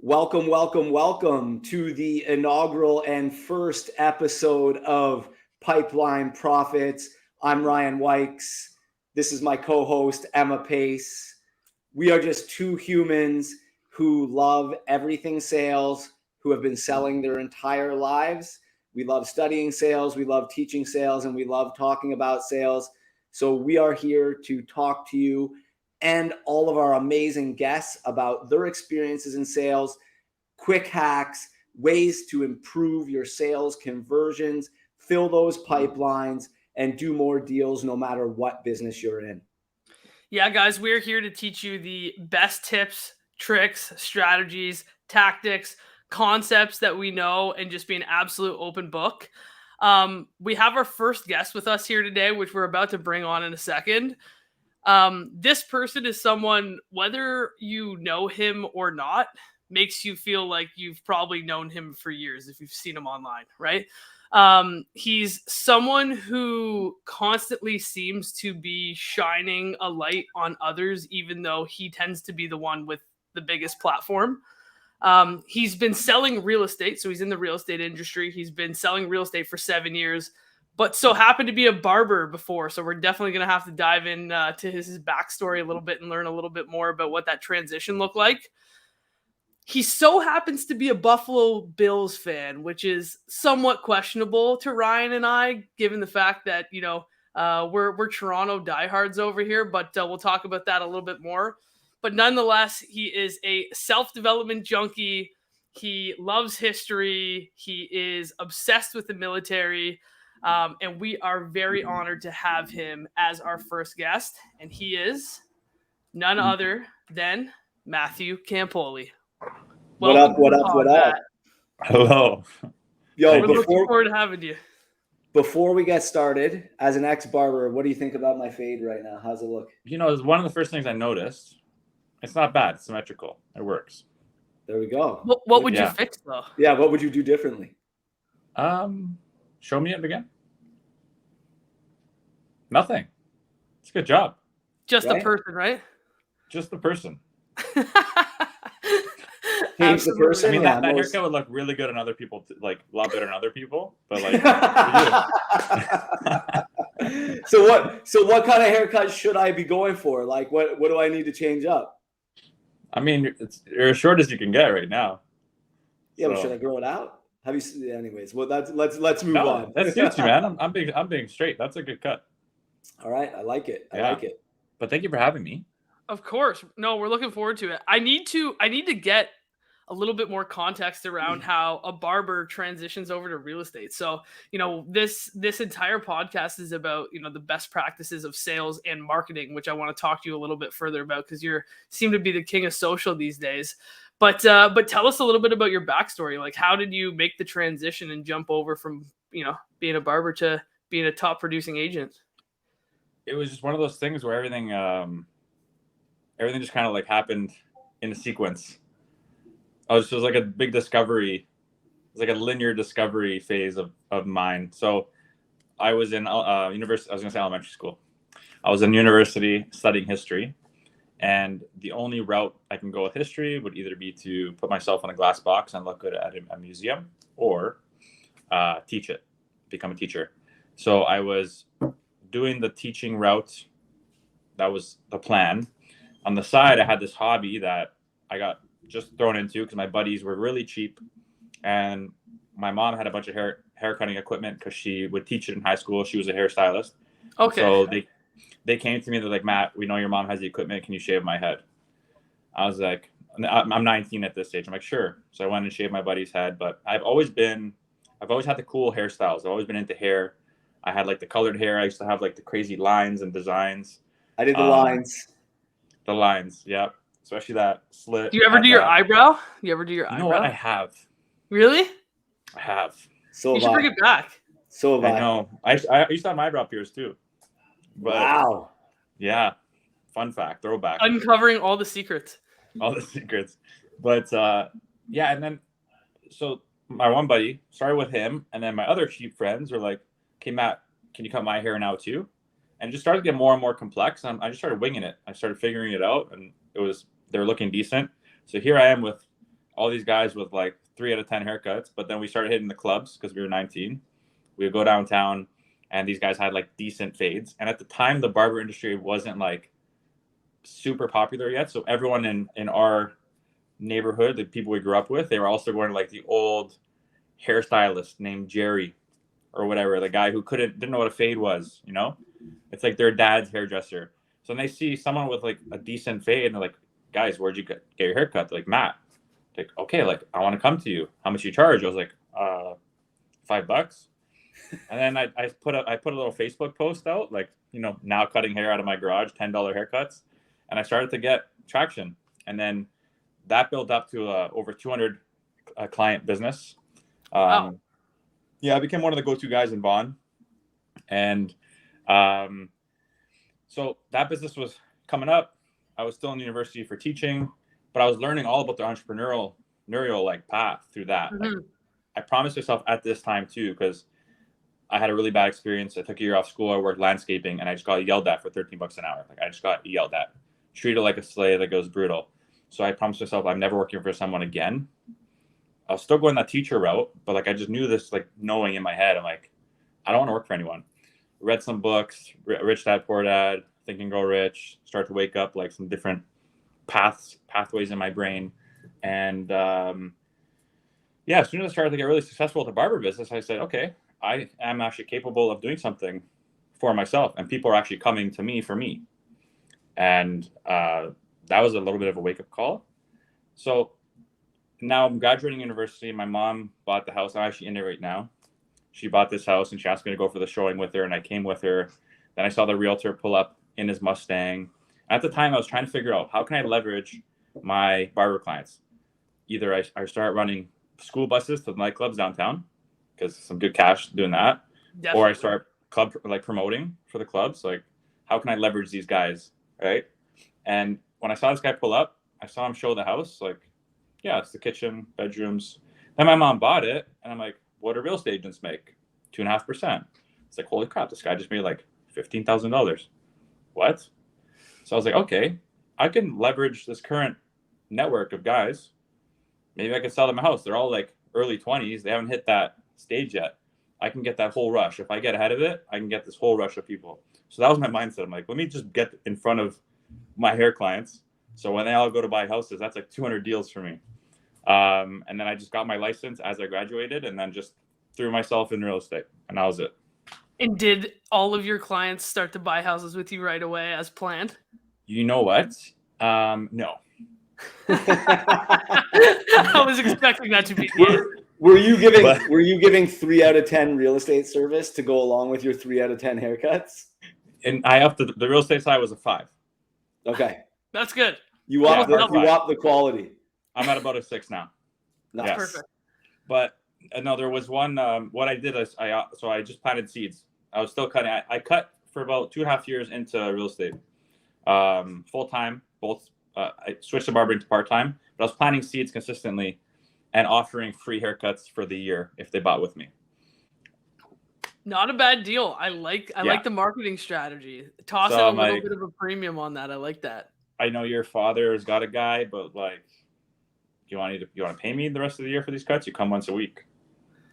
Welcome, welcome, welcome to the inaugural and first episode of Pipeline Profits. I'm Ryan Wykes. This is my co-host, Emma Pace. We are just two humans who love everything sales, who have been selling their entire lives. We love studying sales, we love teaching sales, and we love talking about sales. So we are here to talk to you and all of our amazing guests about their experiences in sales, quick hacks, ways to improve your sales conversions, fill those pipelines, and do more deals no matter what business you're in. Yeah, guys, we're here to teach you the best tips, tricks, strategies, tactics, concepts that we know, and just be an absolute open book. We have our first guest with us here today, which we're about to bring on in a second. This person is someone, whether you know him or not, makes you feel like you've probably known him for years if you've seen him online, right? He's someone who constantly seems to be shining a light on others, even though he tends to be the one with the biggest platform. He's been selling real estate, so he's in the real estate industry. He's been selling real estate for 7 years, but so happened to be a barber before. So we're definitely going to have to dive in to his backstory a little bit and learn a little bit more about what that transition looked like. He so happens to be a Buffalo Bills fan, which is somewhat questionable to Ryan and I, given the fact that, we're Toronto diehards over here, but we'll talk about that a little bit more. But nonetheless, he is a self-development junkie. He loves history. He is obsessed with the military. And we are very honored to have him as our first guest. And he is none other than Matthew Campoli. What up? Hello. Yo, we're looking forward to having you. Before we get started, as an ex-barber, what do you think about my fade right now? How's it look? It's one of the first things I noticed. It's not bad. It's symmetrical. It works. There we go. What would you fix, though? Yeah, what would you do differently? Show me it again. Nothing. It's a good job. Just the person, right? Just the person. Change the person. I mean, that haircut would look really good on other people, like a lot better on other people. But like, So what kind of haircut should I be going for? Like, what do I need to change up? I mean, you're as short as you can get right now. Yeah, but should I grow it out? Have you? Anyways, well, let's move on. That suits you, man. I'm being straight. That's a good cut. All right, I like it. I like it. But thank you for having me. Of course. No, we're looking forward to it. I need to get a little bit more context around how a barber transitions over to real estate. So, this entire podcast is about, the best practices of sales and marketing, which I want to talk to you a little bit further about because you seem to be the king of social these days. But tell us a little bit about your backstory. Like, how did you make the transition and jump over from, being a barber to being a top producing agent? It was just one of those things where everything just kind of like happened in a sequence. It was like a big discovery. It was like a linear discovery phase of mine. So I was in university. I was going to say elementary school. I was in university studying history. And the only route I can go with history would either be to put myself in a glass box and look good at a museum or teach it, become a teacher. So I was doing the teaching route. That was the plan. On the side, I had this hobby that I got just thrown into because my buddies were really cheap. And my mom had a bunch of hair cutting equipment because she would teach it in high school. She was a hairstylist. Okay. So they came to me. They're like, Matt, we know your mom has the equipment. Can you shave my head? I was like, I'm 19 at this stage. I'm like, sure. So I went and shaved my buddy's head. But I've always had the cool hairstyles. I've always been into hair. I had like the colored hair. I used to have like the crazy lines and designs. I did the lines. The lines, yeah. Especially that slit. Do you ever do your eyebrow? You know what? I have. Really? I have. So you should bring it back. So have I. know. I used to have my eyebrow pierced too. But, wow. Yeah. Fun fact. Throwback. Uncovering all the secrets. But yeah, and then so my one buddy started with him, and then my other cheap friends were like, "Okay, Matt, can you cut my hair now too?" And it just started to get more and more complex. And I just started winging it. I started figuring it out, and they were looking decent. So here I am with all these guys with like 3 out of 10 haircuts. But then we started hitting the clubs because we were 19. We would go downtown, and these guys had like decent fades. And at the time, the barber industry wasn't like super popular yet. So everyone in our neighborhood, the people we grew up with, they were also going to like the old hairstylist named Jerry or whatever, the guy who didn't know what a fade was, you know? It's like their dad's hairdresser. So when they see someone with like a decent fade, and they're like, guys, where'd you get your haircut? They're like, Matt. Like, okay, like I want to come to you. How much you charge? I was like, $5. And then I put a little Facebook post out, like, you know, now cutting hair out of my garage, $10 haircuts. And I started to get traction. And then that built up to over 200 client business. Wow. Yeah, I became one of the go-to guys in Vaughan. And so that business was coming up. I was still in university for teaching, but I was learning all about the entrepreneurial like path through that. Mm-hmm. Like, I promised myself at this time too, because I had a really bad experience. I took a year off school. I worked landscaping, and I just got yelled at for $13 an hour. Like I just got yelled at, treated like a slave. Like it was brutal. So I promised myself I'm never working for someone again. I was still going that teacher route, but like I just knew this, like knowing in my head, I'm like, I don't want to work for anyone. Read some books, Rich Dad Poor Dad, Think and Grow Rich. Start to wake up like some different pathways in my brain, and yeah, as soon as I started to get really successful with the barber business, I said, okay, I am actually capable of doing something for myself, and people are actually coming to me for me, and that was a little bit of a wake up call. So now I'm graduating university. My mom bought the house. I'm actually in it right now. She bought this house, and she asked me to go for the showing with her, and I came with her. Then I saw the realtor pull up in his Mustang. At the time, I was trying to figure out, how can I leverage my barber clients? Either I start running school buses to the nightclubs downtown, because some good cash doing that. Definitely. Or I start promoting for the clubs. Like, how can I leverage these guys, right? And when I saw this guy pull up, I saw him show the house. Like, yeah, it's the kitchen, bedrooms. Then my mom bought it, and I'm like, what do real estate agents make? 2.5%. It's like, holy crap, this guy just made like $15,000. What? So I was like, okay, I can leverage this current network of guys. Maybe I can sell them a house. They're all like early 20s. They haven't hit that stage yet. I can get that whole rush. If I get ahead of it, I can get this whole rush of people. So that was my mindset. I'm like, let me just get in front of my hair clients. So when they all go to buy houses, that's like 200 deals for me. And then I just got my license as I graduated, and then just threw myself in real estate, and that was it. And did all of your clients start to buy houses with you right away as planned? You know what? No. I was expecting that to be. Were you giving 3 out of 10 real estate service to go along with your 3 out of 10 haircuts? And I upped the real estate side was a 5. Okay, that's good. You upped the quality. I'm at about a 6 now. That's yes. Perfect. But no, there was one. What I did is I just planted seeds. I was still cutting. I cut for about 2.5 years into real estate, full time. Both. I switched to barbering to part time, but I was planting seeds consistently and offering free haircuts for the year if they bought with me. Not a bad deal. I like the marketing strategy. Toss in a little bit of a premium on that. I like that. I know your father has got a guy, but like, you want to pay me the rest of the year for these cuts? You come once a week,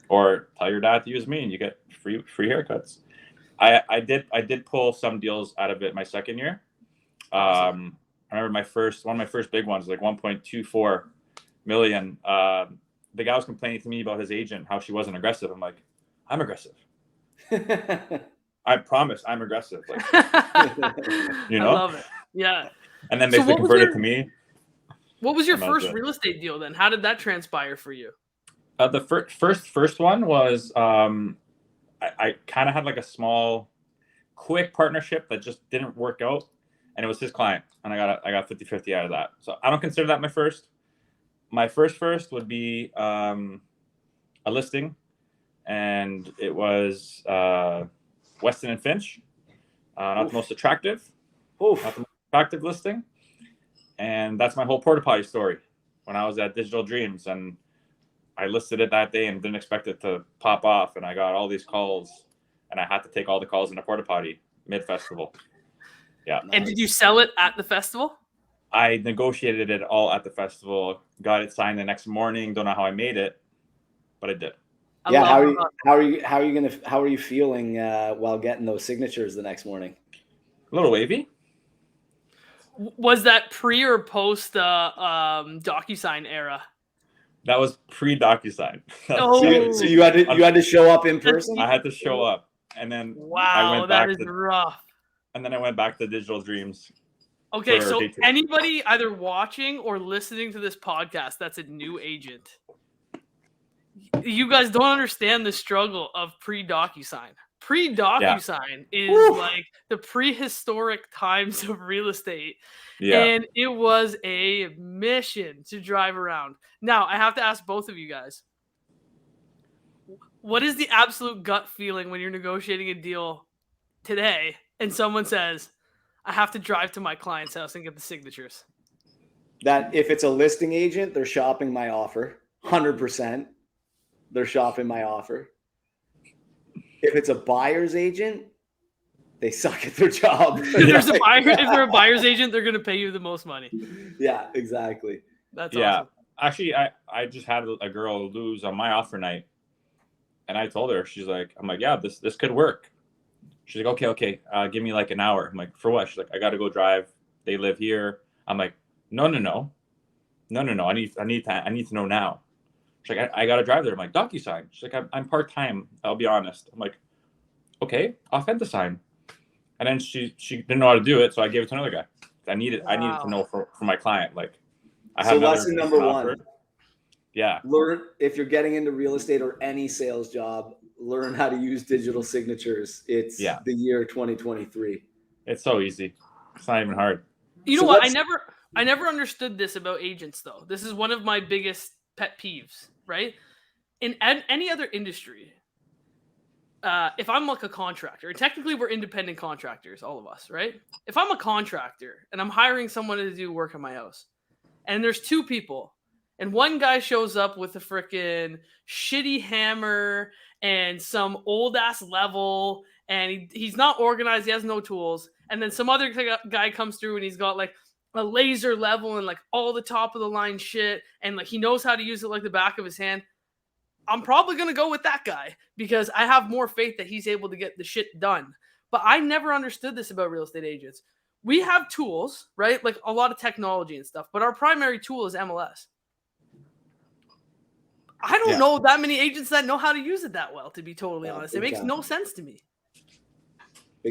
or tell your dad to use me, and you get free haircuts. I did pull some deals out of it my second year. Awesome. I remember one of my first big ones, like 1.24 million. The guy was complaining to me about his agent, how she wasn't aggressive. I'm like, I'm aggressive. I promise I'm aggressive. Like, you know? I love it. Yeah. And then they converted to me. What was your first real estate deal then? How did that transpire for you? The first one was I kind of had like a small, quick partnership that just didn't work out, and it was his client, and I got 50-50 out of that. So I don't consider that my first. My first would be a listing, and it was Weston and Finch, not the most attractive, not the most attractive listing, and that's my whole porta potty story. When I was at Digital Dreams, and I listed it that day and didn't expect it to pop off, and I got all these calls, and I had to take all the calls in a porta potty mid-festival. Yeah. And did you sell it at the festival? I negotiated it all at the festival, got it signed the next morning. Don't know how I made it, but I did. Yeah, how are you feeling while getting those signatures the next morning? A little wavy. Was that pre or post DocuSign era? That was pre-DocuSign. So you had to show up in person? I had to show up, and then wow, that is rough. And then I went back to Digital Dreams. Okay, so anybody either watching or listening to this podcast that's a new agent, you guys don't understand the struggle of pre-DocuSign. Pre-DocuSign is like the prehistoric times of real estate. Yeah. And it was a mission to drive around. Now, I have to ask both of you guys, what is the absolute gut feeling when you're negotiating a deal today and someone says, I have to drive to my client's house and get the signatures? That if it's a listing agent, they're shopping my offer. 100%. They're shopping my offer. If it's a buyer's agent, they suck at their job. If they're a buyer's agent, they're going to pay you the most money. Yeah, exactly. That's awesome. Actually, I just had a girl lose on my offer night, and I told her, I'm like, yeah, this could work. She's like, okay, give me like an hour. I'm like, for what? She's like, I got to go drive. They live here. I'm like, no. I need to know now. She's like, I got to drive there. I'm like, DocuSign. She's like, I'm part-time. I'll be honest. I'm like, okay, Authentisign. And then she didn't know how to do it, so I gave it to another guy. I needed to know for my client. Like, I have lesson number one. Yeah. Learn, if you're getting into real estate or any sales job, learn how to use digital signatures. It's the year 2023. It's so easy. It's not even hard. You know what? I never understood this about agents, though. This is one of my biggest pet peeves, right? In any other industry, if I'm like a contractor, and technically we're independent contractors, all of us, right? If I'm a contractor and I'm hiring someone to do work on my house, and there's two people, and one guy shows up with a freaking shitty hammer and some old ass level, and he's not organized, he has no tools, and then some other guy comes through and he's got like a laser level and like all the top of the line shit, and like he knows how to use it like the back of his hand. I'm probably going to go with that guy because I have more faith that he's able to get the shit done. But I never understood this about real estate agents. We have tools, right? Like a lot of technology and stuff, but our primary tool is MLS. I don't know that many agents that know how to use it that well, to be totally honest. It makes no sense to me.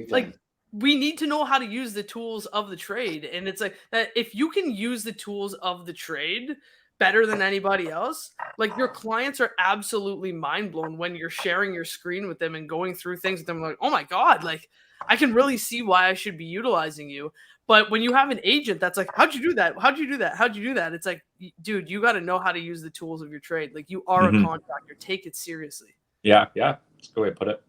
Like, we need to know how to use the tools of the trade. And it's like that if you can use the tools of the trade better than anybody else, like your clients are absolutely mind blown when you're sharing your screen with them and going through things with them. Like, oh my God, like I can really see why I should be utilizing you. But when you have an agent that's like, how'd you do that? How'd you do that? How'd you do that? It's like, dude, you got to know how to use the tools of your trade. Like you are a contractor. Take it seriously. Yeah. That's a good way to put it.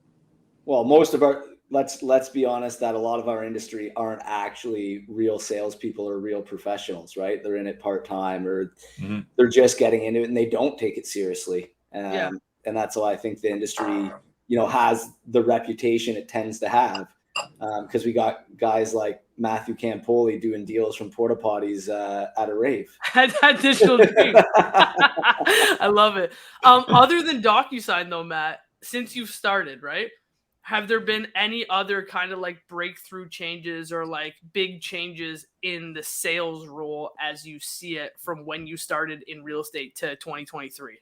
Well, most of our, let's be honest that a lot of our industry aren't actually real salespeople or real professionals, right? They're in it part-time or they're just getting into it and they don't take it seriously. And that's why I think the industry, has the reputation it tends to have. Because we got guys like Matthew Campoli doing deals from porta potties at a rave. At Digital Dreams. I love it. Other than DocuSign though, Matt, since you've started, right? Have there been any other kind of like breakthrough changes or like big changes in the sales role as you see it from when you started in real estate to 2023?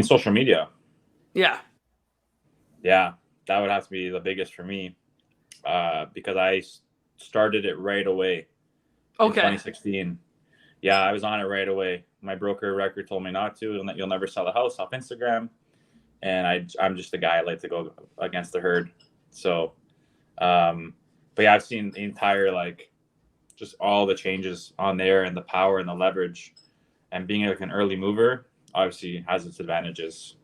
Social media. Yeah, that would have to be the biggest for me because I started it right away. In 2016. Yeah, I was on it right away. My broker record told me not to, and you'll never sell a house off Instagram. And I'm just the guy I like to go against the herd. So, but yeah, I've seen the entire, like, just all the changes on there and the power and the leverage, and being like an early mover obviously has its advantages.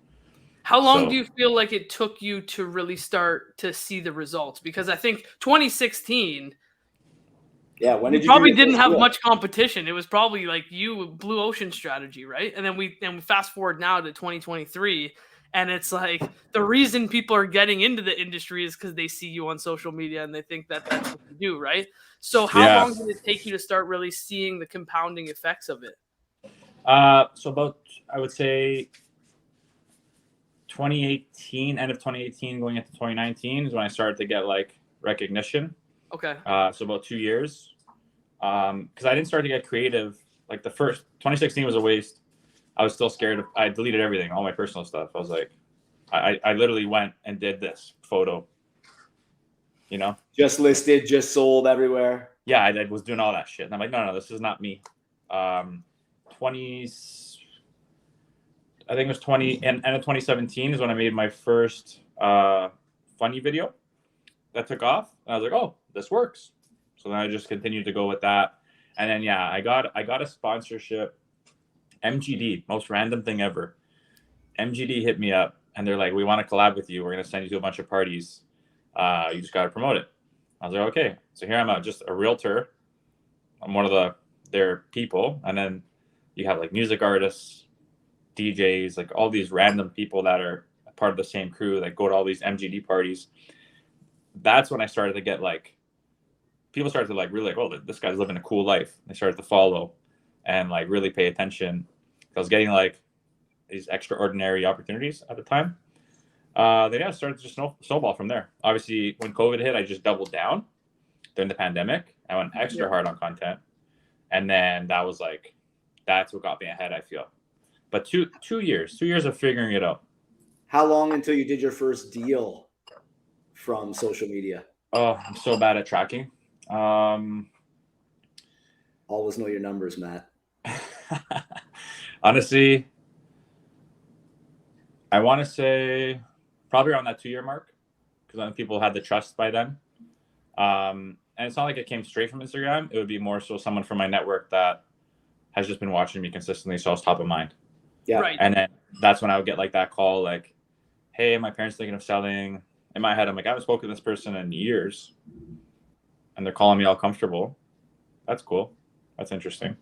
How long do you feel like it took you to really start to see the results? Because I think 2016, when did you probably didn't have much competition. It was probably like blue ocean strategy, right? And then we fast forward now to 2023, And it's like the reason people are getting into the industry is because they see you on social media and they think that that's what you do, right? So how long did it take you to start really seeing the compounding effects of it? So about, I would say 2018, end of 2018, going into 2019 is when I started to get like recognition. Okay. So about 2 years. Because I didn't start to get creative. Like the first 2016 was a waste. I was still scared. I deleted everything, all my personal stuff. I was like, I literally went and did this photo, you know? Just listed, just sold everywhere. Yeah, I was doing all that shit. And I'm like, no, this is not me. 20, I think it was 20, and end of 2017 is when I made my first funny video that took off. And I was like, oh, this works. So then I just continued to go with that. And then, yeah, I got a sponsorship. MGD, most random thing ever. MGD hit me up and they're like, we want to collab with you. We're going to send you to a bunch of parties. You just got to promote it. I was like, okay. So here I'm just a realtor. I'm one of their people. And then you have like music artists, DJs, like all these random people that are part of the same crew that go to all these MGD parties. That's when I started to get like, people started to like really like, oh, this guy's living a cool life. They started to follow and like really pay attention. I was getting like these extraordinary opportunities at the time. Then yeah, started to just snowball from there. Obviously, when COVID hit, I just doubled down during the pandemic. I went extra hard on content, and then that's what got me ahead, I feel. But two years of figuring it out. How long until you did your first deal from social media? Oh, I'm so bad at tracking. Always know your numbers, Matt. Honestly, I want to say probably around that 2-year mark, because then people had the trust by then. And it's not like it came straight from Instagram. It would be more so someone from my network that has just been watching me consistently, so I was top of mind. Yeah. Right. And then that's when I would get like that call, like, hey, my parents thinking of selling. In my head, I'm like, I haven't spoken to this person in years, and they're calling me all comfortable. That's cool. That's interesting.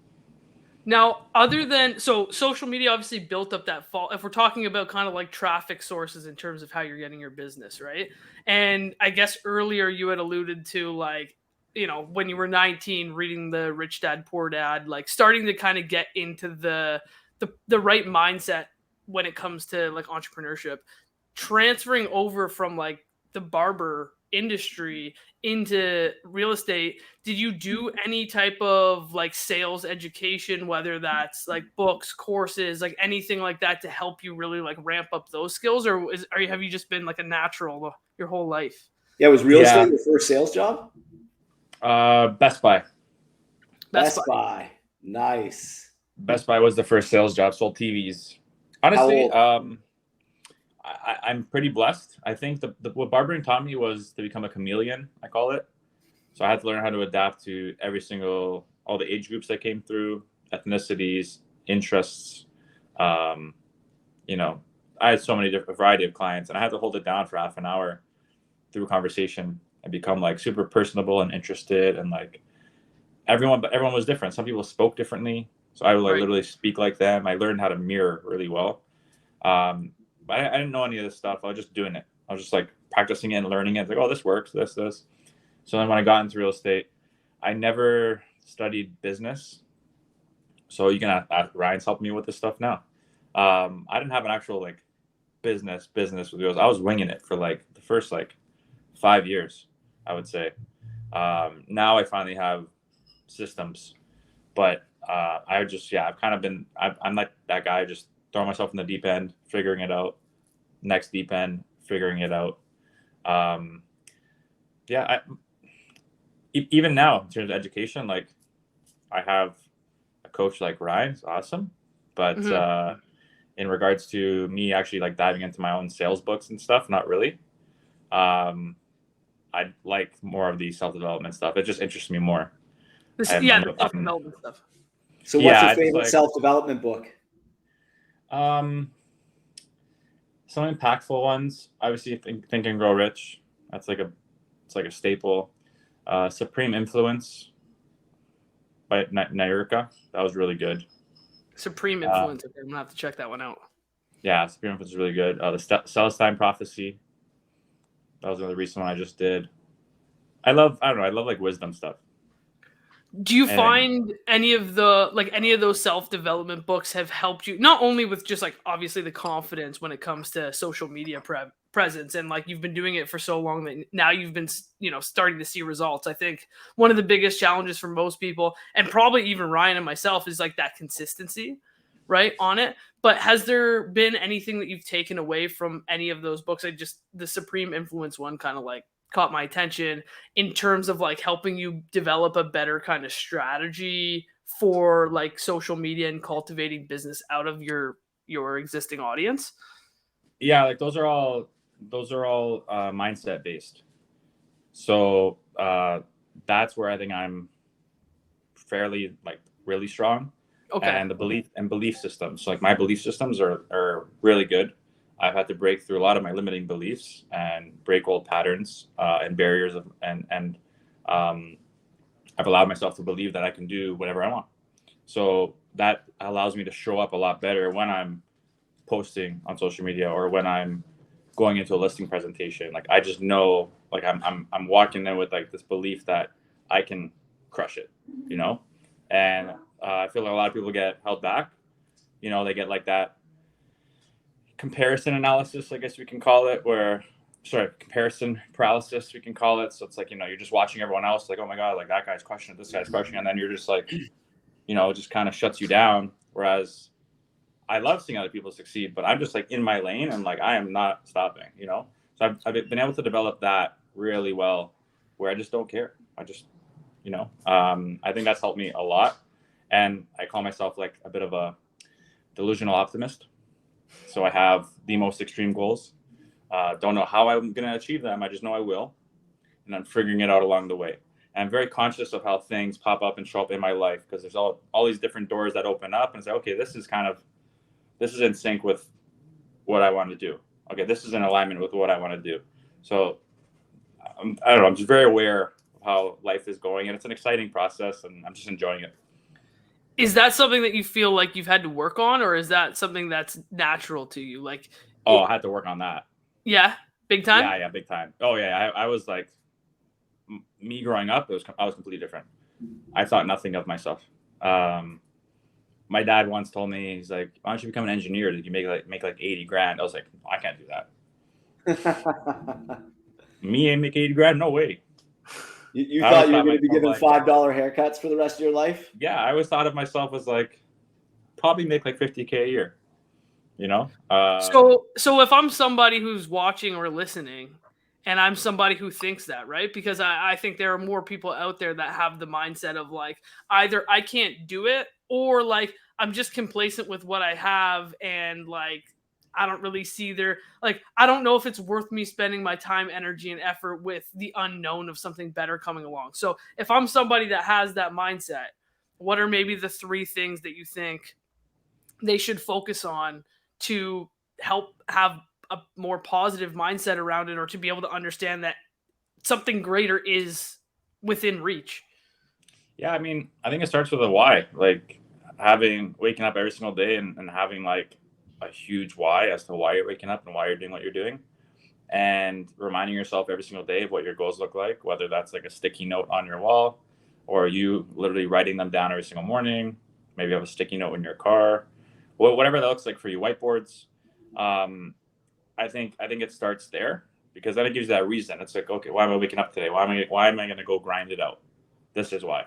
Now, other than, so social media obviously built up that fall. If we're talking about kind of like traffic sources in terms of how you're getting your business, right? And I guess earlier you had alluded to like, you know, when you were 19, reading the Rich Dad Poor Dad, like starting to kind of get into the right mindset when it comes to like entrepreneurship, transferring over from like the barber industry into real estate. Did you do any type of like sales education, whether that's like books, courses, like anything like that to help you really like ramp up those skills? Or have you just been like a natural your whole life? Yeah, was real estate your first sales job? Best Buy. Best Buy. Nice. Best Buy was the first sales job, sold TVs. Honestly, I'm pretty blessed. I think what barbering taught me was to become a chameleon, I call it. So I had to learn how to adapt to all the age groups that came through, ethnicities, interests. You know, I had so many different variety of clients, and I had to hold it down for half an hour through a conversation and become like super personable and interested. And like everyone was different. Some people spoke differently. So I would like literally speak like them. I learned how to mirror really well. But I didn't know any of this stuff. I was just doing it. I was just like practicing it and learning it. Like, oh, this works, this. So then when I got into real estate, I never studied business. So you can ask Ryan's helping me with this stuff now. I didn't have an actual like business with deals. I was winging it for like the first like 5 years, I would say. Now I finally have systems, but I've kind of been, I'm like that guy, just throwing myself in the deep end, figuring it out. Next deep end, figuring it out. Even now in terms of education, like I have a coach like Ryan's awesome, but in regards to me actually like diving into my own sales books and stuff, not really. I'd like more of the self-development stuff. It just interests me more. The self-development stuff. So what's your favorite self-development book? Some impactful ones, obviously Think and Grow Rich. It's like a staple. Supreme Influence by Nairka. That was really good. Supreme Influence. I'm gonna have to check that one out. Yeah, Supreme Influence is really good. The Sales Time Prophecy. That was another recent one I just did. I love like wisdom stuff. Do you Anything. find any of those self-development books have helped you not only with just like obviously the confidence when it comes to social media presence, and like you've been doing it for so long that now you've been, starting to see results. I think one of the biggest challenges for most people, and probably even Ryan and myself, is like that consistency, right, on it. But has there been anything that you've taken away from any of those books? Like just the Supreme Influence one kind of like caught my attention in terms of like helping you develop a better kind of strategy for like social media and cultivating business out of your existing audience. Yeah, like those are all mindset based. So that's where I think I'm fairly like really strong. Okay. And the belief systems. So like my belief systems are really good. I've had to break through a lot of my limiting beliefs and break old patterns and barriers and I've allowed myself to believe that I can do whatever I want. So that allows me to show up a lot better when I'm posting on social media or when I'm going into a listing presentation. Like I just know, like I'm walking in with like this belief that I can crush it, and I feel like a lot of people get held back. They get like that comparison analysis, I guess we can call it, comparison paralysis, we can call it. So it's like, you're just watching everyone else, like, oh my God, like that guy's crushing it, this guy's crushing it. And then you're just like, it just kind of shuts you down. Whereas I love seeing other people succeed, but I'm just like in my lane and like, I am not stopping, So I've been able to develop that really well where I just don't care. I just, I think that's helped me a lot. And I call myself like a bit of a delusional optimist. So I have the most extreme goals. Don't know how I'm going to achieve them. I just know I will. And I'm figuring it out along the way. And I'm very conscious of how things pop up and show up in my life because there's all these different doors that open up and say, okay, this is in sync with what I want to do. Okay, this is in alignment with what I want to do. So I don't know. I'm just very aware of how life is going, and it's an exciting process, and I'm just enjoying it. Is that something that you feel like you've had to work on, or is that something that's natural to you? Like, I had to work on that. Yeah, big time. Yeah, big time. Oh yeah, I was like, me growing up, I was completely different. I thought nothing of myself. My dad once told me, he's like, "Why don't you become an engineer? Did you make like 80 grand?" I was like, I can't do that. Me ain't make 80 grand? No way. You thought you were going to be given $5 haircuts for the rest of your life? Yeah, I always thought of myself as like probably make like $50K a year. So if I'm somebody who's watching or listening, and I'm somebody who thinks that, right? Because I think there are more people out there that have the mindset of like either I can't do it or like I'm just complacent with what I have and like I don't really see I don't know if it's worth me spending my time, energy, and effort with the unknown of something better coming along. So if I'm somebody that has that mindset, what are maybe the 3 things that you think they should focus on to help have a more positive mindset around it, or to be able to understand that something greater is within reach? Yeah, I mean, I think it starts with a why, like waking up every single day and having like a huge why as to why you're waking up and why you're doing what you're doing, and reminding yourself every single day of what your goals look like, whether that's like a sticky note on your wall or you literally writing them down every single morning. Maybe you have a sticky note in your car, whatever that looks like for you, whiteboards. I think it starts there because then it gives you that reason. It's like, okay, why am I waking up today? Why am I going to go grind it out? This is why.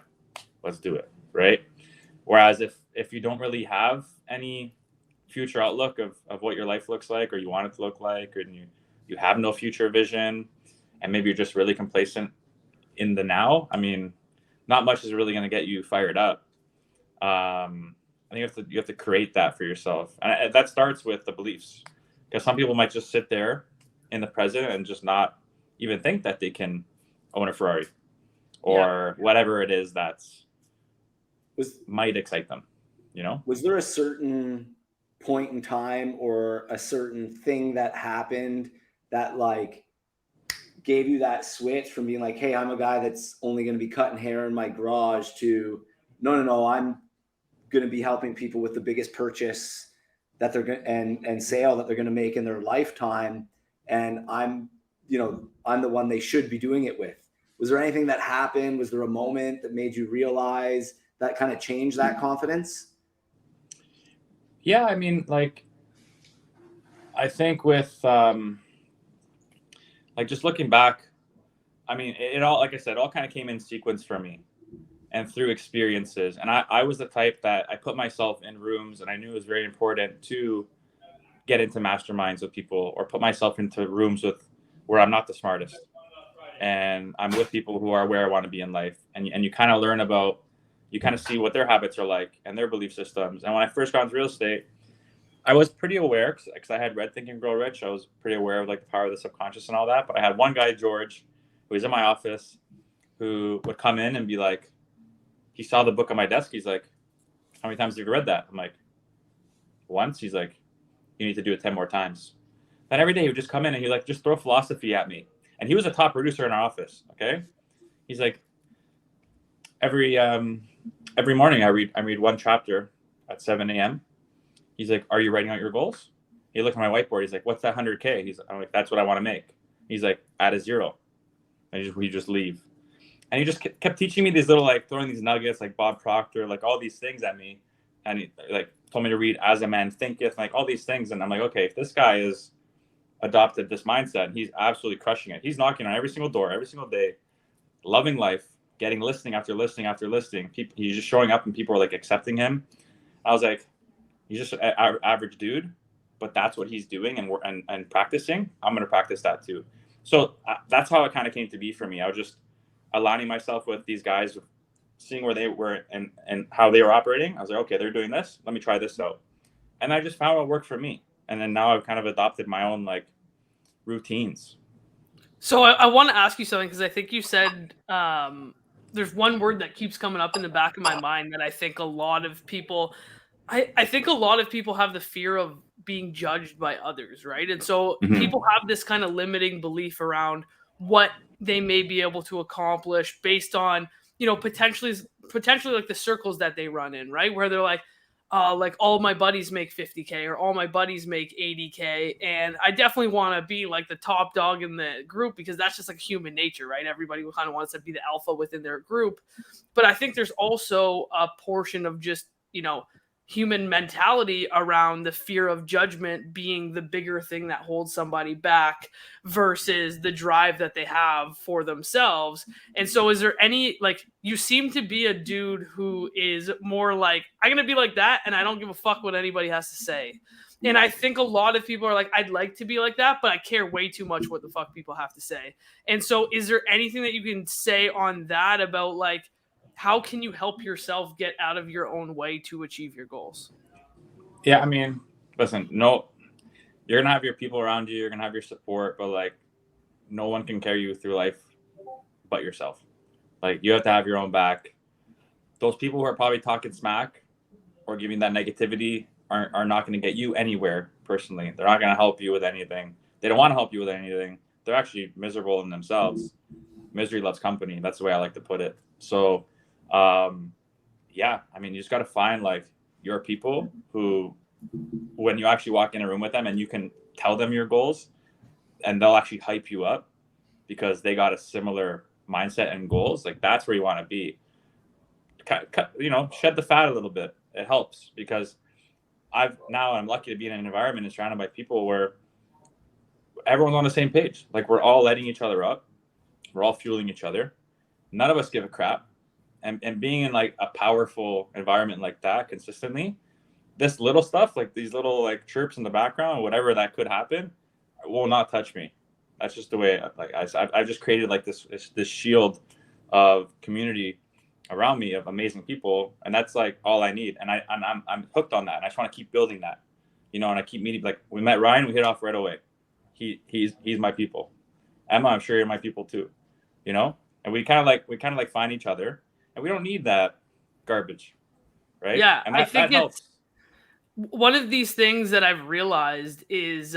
Let's do it, right? Whereas if you don't really have any future outlook of what your life looks like or you want it to look like, or you have no future vision, and maybe you're just really complacent in the now, I mean, not much is really going to get you fired up. I think you have to create that for yourself, and that starts with the beliefs. Because some people might just sit there in the present and just not even think that they can own a Ferrari or whatever it is might excite them. Was there a certain point in time or a certain thing that happened that like gave you that switch from being like, hey, I'm a guy that's only going to be cutting hair in my garage, to no, I'm going to be helping people with the biggest purchase that they're going and sale that they're going to make in their lifetime, and I'm the one they should be doing it with. Was there anything that happened? Was there a moment that made you realize that kind of changed that confidence? Yeah, I mean, like, I think with like, just looking back, I mean, it all, like I said, all kind of came in sequence for me and through experiences. And I was the type that I put myself in rooms, and I knew it was very important to get into masterminds with people, or put myself into rooms where I'm not the smartest, and I'm with people who are where I want to be in life. And you kind of learn about, you kind of see what their habits are like and their belief systems. And when I first got into real estate, I was pretty aware, because I had read Think and Grow Rich. I was pretty aware of like the power of the subconscious and all that. But I had one guy, George, who was in my office, who would come in and be like, he saw the book on my desk. He's like, how many times have you read that? I'm like, once. He's like, you need to do it 10 more times. Then every day he would just come in and he'd like just throw philosophy at me. And he was a top producer in our office. Okay. He's like, every morning I read one chapter at 7 a.m. He's like, are you writing out your goals? He looked at my whiteboard. He's like, what's that 100K? I'm like, that's what I want to make. He's like, add a 0. And we just leave. And he just kept teaching me these little, like, throwing these nuggets, like Bob Proctor, like all these things at me. And he like told me to read As a Man Thinketh, like all these things. And I'm like, okay, if this guy is adopted this mindset, he's absolutely crushing it. He's knocking on every single door, every single day, loving life, getting listing after listing after listing. He's just showing up and people are like accepting him. I was like, he's just an average dude, but that's what he's doing and practicing. I'm going to practice that too. So that's how it kind of came to be for me. I was just aligning myself with these guys, seeing where they were and how they were operating. I was like, okay, they're doing this. Let me try this out. And I just found what worked for me. And then now I've kind of adopted my own like routines. So I want to ask you something, because I think you said there's one word that keeps coming up in the back of my mind that I think a lot of people, I think a lot of people have the fear of being judged by others, right? And so people have this kind of limiting belief around what they may be able to accomplish based on, potentially like the circles that they run in, right? Where they're like all my buddies make 50K, or all my buddies make 80K. And I definitely want to be like the top dog in the group, because that's just like human nature, right? Everybody kind of wants to be the alpha within their group. But I think there's also a portion of just, human mentality around the fear of judgment being the bigger thing that holds somebody back versus the drive that they have for themselves. And so is there any, like, you seem to be a dude who is more like, I'm going to be like that, and I don't give a fuck what anybody has to say. And I think a lot of people are like, I'd like to be like that, but I care way too much what the fuck people have to say. And so is there anything that you can say on that about, like, how can you help yourself get out of your own way to achieve your goals? Yeah, I mean, listen, no, you're gonna have your people around you, you're gonna have your support, but like, no one can carry you through life but yourself. Like, you have to have your own back. Those people who are probably talking smack or giving that negativity are not going to get you anywhere personally. They're not going to help you with anything. They don't want to help you with anything. They're actually miserable in themselves. Misery loves company. That's the way I like to put it. So, yeah, I mean, you just got to find like your people who, when you actually walk in a room with them and you can tell them your goals, and they'll actually hype you up because they got a similar mindset and goals. Like, that's where you want to be. Shed the fat a little bit. It helps, because I'm lucky to be in an environment and surrounded by people where everyone's on the same page. Like, we're all letting each other up. We're all fueling each other. None of us give a crap. And being in like a powerful environment like that consistently, this little stuff, like these little like chirps in the background, whatever that could happen, will not touch me. That's just the way. Like, I've just created like this shield of community around me of amazing people, and that's like all I need. And I'm hooked on that, and I just want to keep building that, and I keep meeting. Like, we met Ryan, we hit off right away. He's my people. Emma, I'm sure you're my people too, and we kind of like find each other, and we don't need that garbage, right? Yeah, and I think that helps. one of these things that I've realized is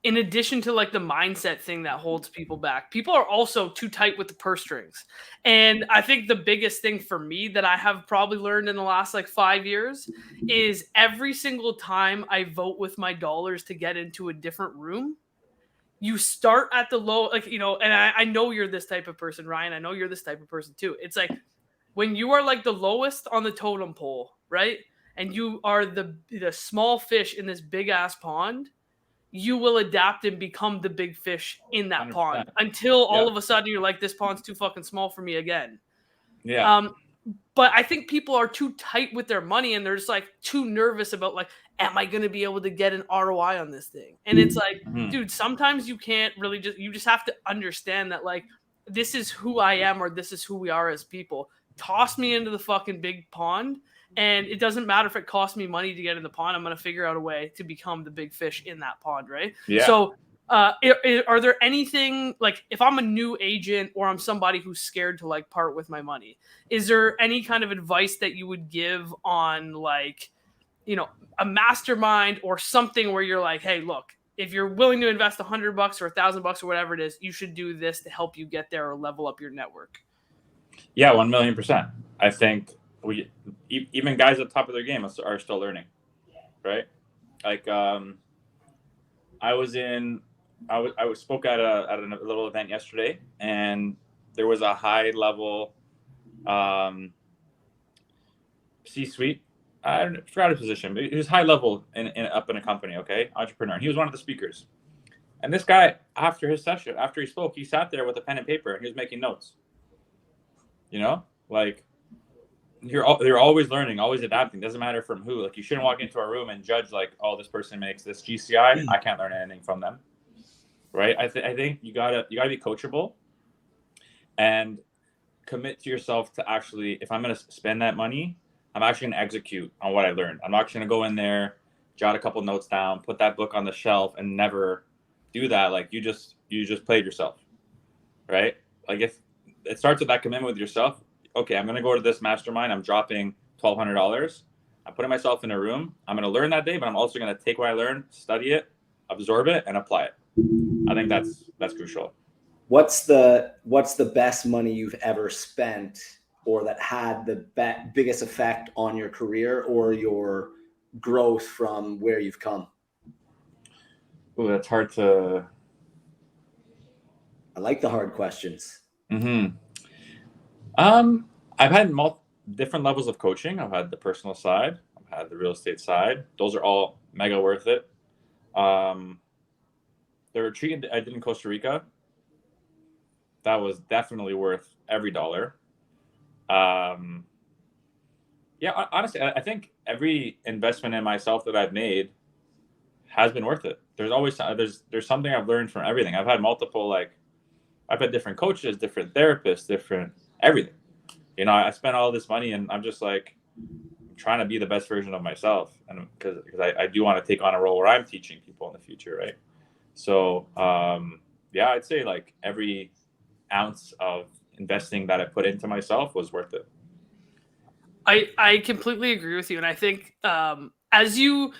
in addition to like the mindset thing that holds people back, people are also too tight with the purse strings. And I think the biggest thing for me that I have probably learned in the last like 5 years is every single time I vote with my dollars to get into a different room, you start at the low, like, you know, and I know you're this type of person, Ryan. I know you're this type of person too. It's like when you are like the lowest on the totem pole, right? And you are the small fish in this big ass pond, you will adapt and become the big fish in that 100%. pond until all Yeah. of a sudden you're like, this pond's too fucking small for me again. Yeah. But I think people are too tight with their money and they're just like too nervous about like, am I going to be able to get an ROI on this thing? And it's like, dude, sometimes you can't really you just have to understand that like, this is who I am or this is who we are as people. Toss me into the fucking big pond. And it doesn't matter if it costs me money to get in the pond. I'm going to figure out a way to become the big fish in that pond, right? Yeah. So are there anything, like if I'm a new agent or I'm somebody who's scared to like part with my money, is there any kind of advice that you would give on like, you know, a mastermind or something where you're like, hey, look, if you're willing to invest $100 or $1,000 or whatever it is, you should do this to help you get there or level up your network? Yeah, 1,000,000%. I think even guys at the top of their game are still learning, right? Like I spoke at a little event yesterday, and there was a high level C-suite. I forgot his position, but he was high level up in a company, okay, entrepreneur. And he was one of the speakers. And this guy, after his session, after he spoke, he sat there with a pen and paper and he was making notes. You know, like they're always learning, always adapting. Doesn't matter from who. Like you shouldn't walk into a room and judge like, oh, this person makes this GCI. I can't learn anything from them, right? I think you gotta be coachable and commit to yourself to actually, if I'm gonna spend that money, I'm actually gonna execute on what I learned. I'm not gonna go in there, jot a couple notes down, put that book on the shelf, and never do that. Like you just played yourself, right? Like if it starts with that commitment with yourself. Okay, I'm going to go to this mastermind. I'm dropping $1,200. I'm putting myself in a room. I'm going to learn that day, but I'm also going to take what I learned, study it, absorb it, and apply it. I think that's crucial. What's the best money you've ever spent, or that had the biggest effect on your career or your growth from where you've come? Oh, that's hard to. I like the hard questions. I've had different levels of coaching. I've had the personal side. I've had the real estate side. Those are all mega worth it. The retreat I did in Costa Rica, that was definitely worth every dollar. Yeah, honestly, I think every investment in myself that I've made has been worth it. There's always there's something I've learned from everything. I've had I've had different coaches, different therapists, different everything. You know, I spent all this money and I'm just like trying to be the best version of myself. And because I do want to take on a role where I'm teaching people in the future. Right. So, yeah, I'd say like every ounce of investing that I put into myself was worth it. I completely agree with you. And I think as you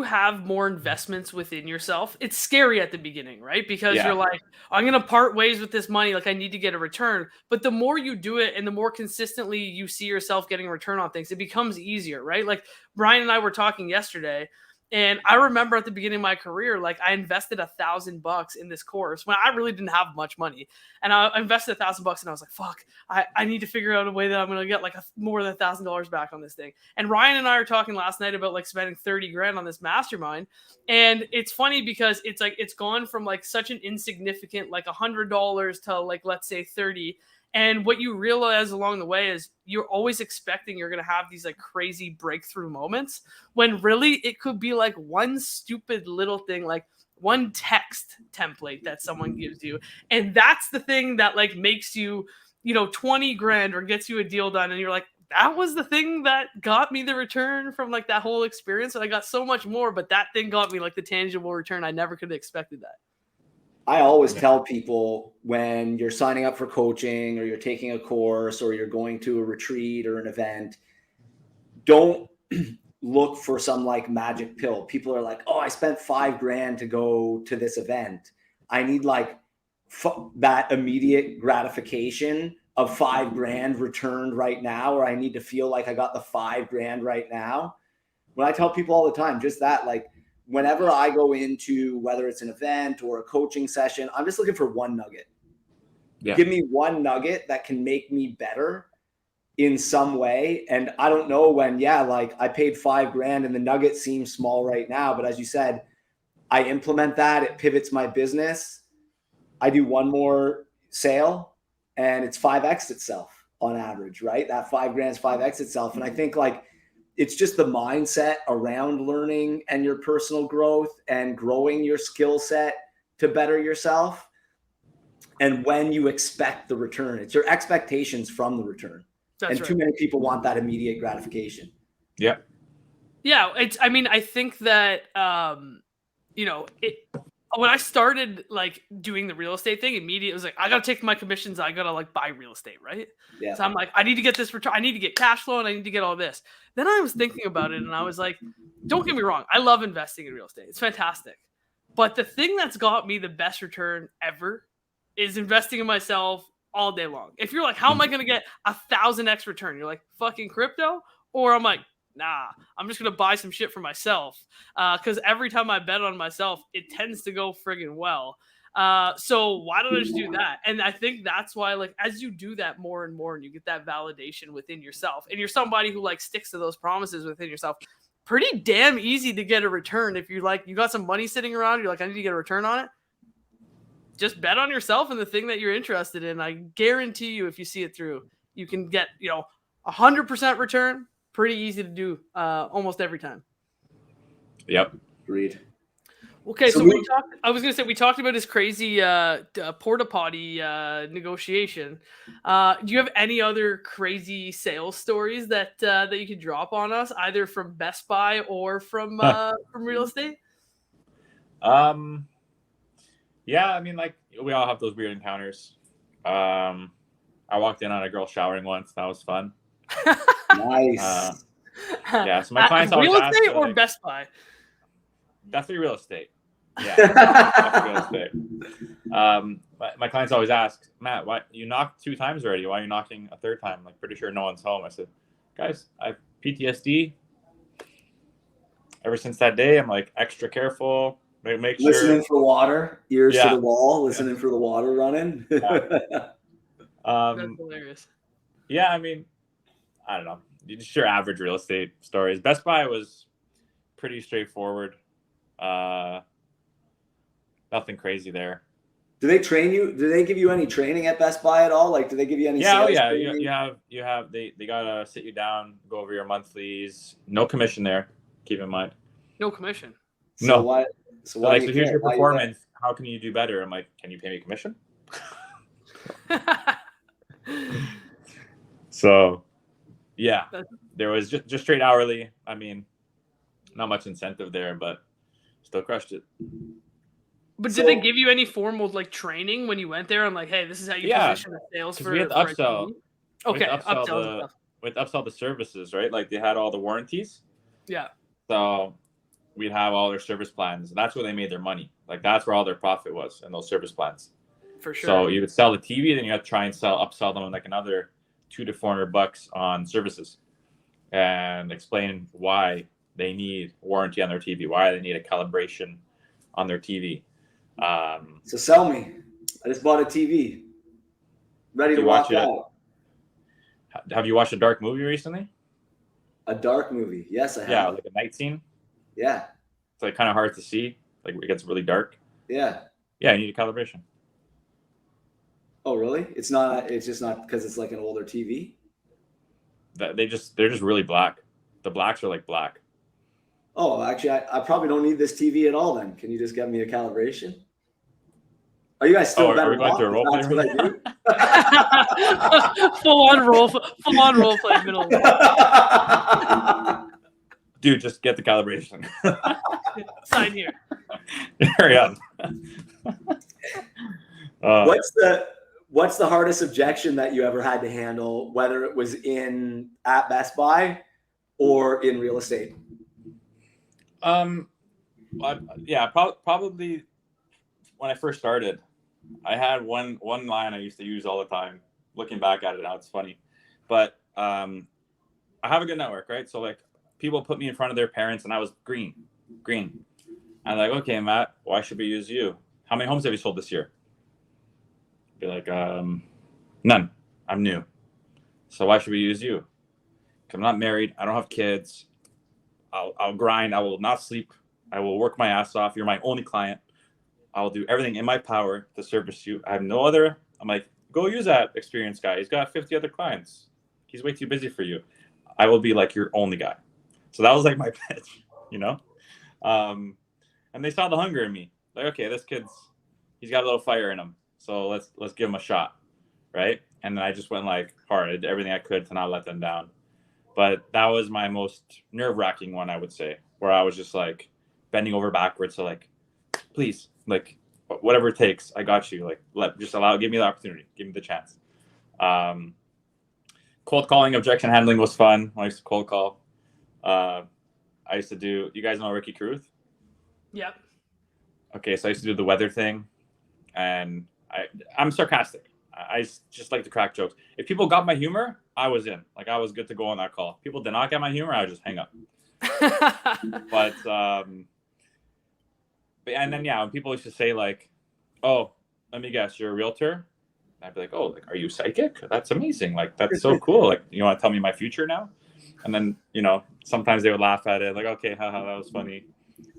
have more investments within yourself, it's scary at the beginning, right? Because you're like, I'm going to part ways with this money. Like I need to get a return. But the more you do it and the more consistently you see yourself getting a return on things, it becomes easier, right? Like Brian and I were talking yesterday, and I remember at the beginning of my career, like I invested $1,000 in this course when I really didn't have much money. And I invested $1,000 and I was like, fuck, I need to figure out a way that I'm going to get like more than $1,000 back on this thing. And Ryan and I were talking last night about like spending 30 grand on this mastermind. And it's funny because it's like, it's gone from like such an insignificant, like $100 to like, let's say 30. And what you realize along the way is you're always expecting you're going to have these like crazy breakthrough moments when really it could be like one stupid little thing, like one text template that someone gives you. And that's the thing that like makes you, 20 grand or gets you a deal done. And you're like, that was the thing that got me the return from like that whole experience. And I got so much more, but that thing got me like the tangible return. I never could have expected that. I always tell people when you're signing up for coaching or you're taking a course or you're going to a retreat or an event, don't look for some like magic pill. People are like, oh, I spent $5,000 to go to this event. I need like that immediate gratification of $5,000 returned right now, or I need to feel like I got the $5,000 right now. When I tell people all the time, just that, like whenever I go into, whether it's an event or a coaching session, I'm just looking for one nugget. Yeah. Give me one nugget that can make me better in some way. And I don't know when, like I paid $5,000 and the nugget seems small right now, but as you said, I implement that, it pivots my business. I do one more sale and it's 5x itself on average, right? That $5,000 is 5x itself. And I think like, it's just the mindset around learning and your personal growth and growing your skill set to better yourself. And when you expect the return, it's your expectations from the return. That's right. Too many people want that immediate gratification. Yeah. Yeah. I think that, when I started like doing the real estate thing, immediately it was like, I got to take my commissions. I got to like buy real estate. Right. Yeah. So I'm like, I need to get this return. I need to get cash flow and I need to get all this. Then I was thinking about it and I was like, don't get me wrong. I love investing in real estate. It's fantastic. But the thing that's got me the best return ever is investing in myself all day long. If you're like, how am I going to get 1,000x return? You're like, fucking crypto? Or I'm like, nah, I'm just going to buy some shit for myself. Because every time I bet on myself, it tends to go friggin' well. So why don't I just do that? And I think that's why, like, as you do that more and more and you get that validation within yourself, and you're somebody who like sticks to those promises within yourself, pretty damn easy to get a return. If you're like, you got some money sitting around, you're like, I need to get a return on it. Just bet on yourself and the thing that you're interested in. I guarantee you, if you see it through, you can get, 100% return. Pretty easy to do almost every time. Yep. Agreed. Okay, so we talked about his crazy porta potty negotiation. Do you have any other crazy sales stories that you could drop on us, either from Best Buy or from real estate? Yeah, I mean, like we all have those weird encounters. I walked in on a girl showering once. That was fun. Nice. Yeah, so my clients always real ask, estate or like, Best Buy? Definitely real estate. Yeah, definitely real estate. My clients always ask, Matt, why you knocked 2 times already? Why are you knocking a 3rd time? I'm like, pretty sure no one's home. I said, guys, I have PTSD. Ever since that day, I'm like extra careful. Make sure. Listening for water, ears to the wall, listening for the water running. That's hilarious. Yeah, I mean, I don't know. Just your average real estate stories. Best Buy was pretty straightforward. Nothing crazy there. Do they train you? Do they give you any training at Best Buy at all? Like, do they give you any? Yeah, training? You have. They gotta sit you down, go over your monthlies. No commission there. Keep in mind. No commission. So why? So why? So here's your performance. How can you do better? I'm like, can you pay me commission? So, yeah, there was just straight hourly. I mean, not much incentive there, but still crushed it. But did they give you any formal like training when you went there? I'm like, hey, this is how you position the sales for. We had to upsell. Okay, upsell the services, right? Like they had all the warranties. Yeah. So we'd have all their service plans. That's where they made their money. Like that's where all their profit was in those service plans. For sure. So you would sell the TV, then you have to try and upsell them like another $200 to $400 on services, and explain why they need warranty on their TV, why they need a calibration on their TV. So sell me. I just bought a TV. Ready to walk out. Have you watched a dark movie recently? A dark movie? Yes, I have. Yeah, like a night scene. Yeah. It's like kind of hard to see. Like it gets really dark. Yeah. Yeah, you need a calibration. Oh, really? It's just not because it's like an older TV? They're just really black. The blacks are like black. Oh, actually, I probably don't need this TV at all then. Can you just get me a calibration? Are you guys still better are we going to a role play? Full on role play middle. Dude, just get the calibration. Sign here. Hurry up. What's the hardest objection that you ever had to handle, whether it was at Best Buy or in real estate? Probably when I first started, I had one line I used to use all the time. Looking back at it now, it's funny, but I have a good network, right? So like people put me in front of their parents, and I was green. I'm like, okay, Matt, why should we use you? How many homes have you sold this year? Be like, none. I'm new. So why should we use you? 'Cause I'm not married. I don't have kids. I'll grind. I will not sleep. I will work my ass off. You're my only client. I will do everything in my power to service you. I have no other. I'm like, go use that experienced guy. He's got 50 other clients. He's way too busy for you. I will be like your only guy. So that was like my pitch, you know? And they saw the hunger in me. Like, okay, this he's got a little fire in him. So let's give him a shot, right? And then I just went like hard. I did everything I could to not let them down. But that was my most nerve-wracking one, I would say, where I was just like bending over backwards to like, please, like whatever it takes, I got you. Like give me the opportunity, give me the chance. Cold calling, objection handling was fun. I used to cold call. I used to do. You guys know Ricky Caruth? Yep. Okay, so I used to do the weather thing, and I'm sarcastic. I just like to crack jokes. If people got my humor, I was in. Like I was good to go on that call. People did not get my humor, I would just hang up. But and then when people used to say like, "Oh, let me guess, you're a realtor," I'd be like, "Oh, like, are you psychic? That's amazing! Like that's so cool! Like you want to tell me my future now?" And then sometimes they would laugh at it, like, "Okay, haha, that was funny."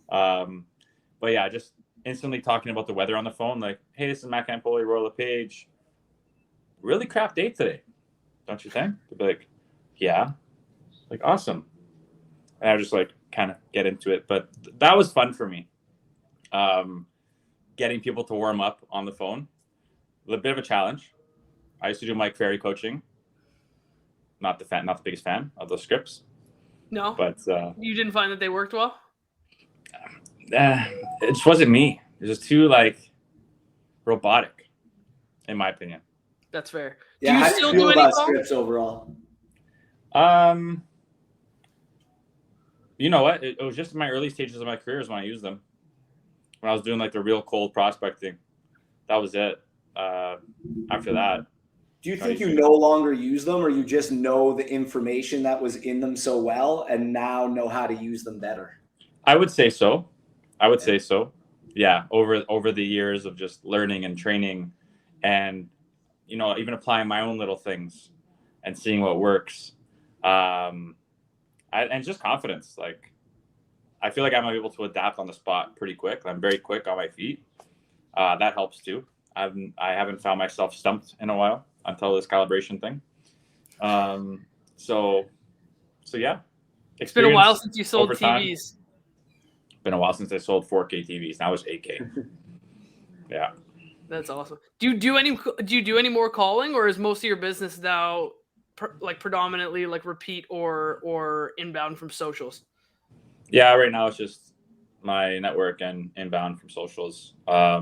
But yeah, just instantly talking about the weather on the phone, like, "Hey, this is Matt Campoli, Royal LePage. Really crap day today, don't you think?" They'd be like, "Yeah." Like, awesome. And I would just like kind of get into it, but that was fun for me. Getting people to warm up on the phone, a bit of a challenge. I used to do Mike Ferry coaching. Not the biggest fan of those scripts. No, but you didn't find that they worked well? It just wasn't me. It was too like robotic, in my opinion. That's fair. Yeah, do you how still do you feel do any about calls? scripts overall? You know what? It was just in my early stages of my career is when I used them. When I was doing like the real cold prospecting, that was it. After that, do you think you no longer use them, or you just know the information that was in them so well and now know how to use them better? I would say so. Say so. Yeah, over the years of just learning and training, and even applying my own little things and seeing what works, and just confidence. Like, I feel like I'm able to adapt on the spot pretty quick. I'm very quick on my feet. That helps too. I haven't found myself stumped in a while until this calibration thing. So yeah. It's been a while since you sold TVs. Been a while since I sold 4K TVs. Now it's 8K. Yeah. That's awesome. Do you do any more calling, or is most of your business now predominantly like repeat or inbound from socials? Yeah, right now it's just my network and inbound from socials. I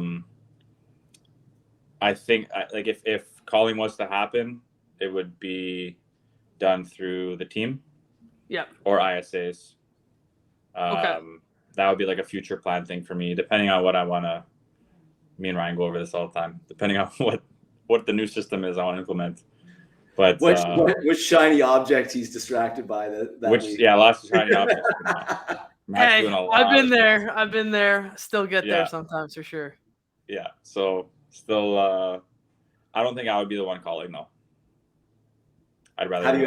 think like if calling was to happen, it would be done through the team. Yeah. Or ISAs. Okay. That would be like a future plan thing for me, depending on what I want to. Me and Ryan go over this all the time, depending on what the new system is I want to implement. But which shiny object he's distracted by lots of shiny objects. Hey, I've been there. Still get there sometimes for sure. Yeah. So still, I don't think I would be the one calling though. I'd rather. Have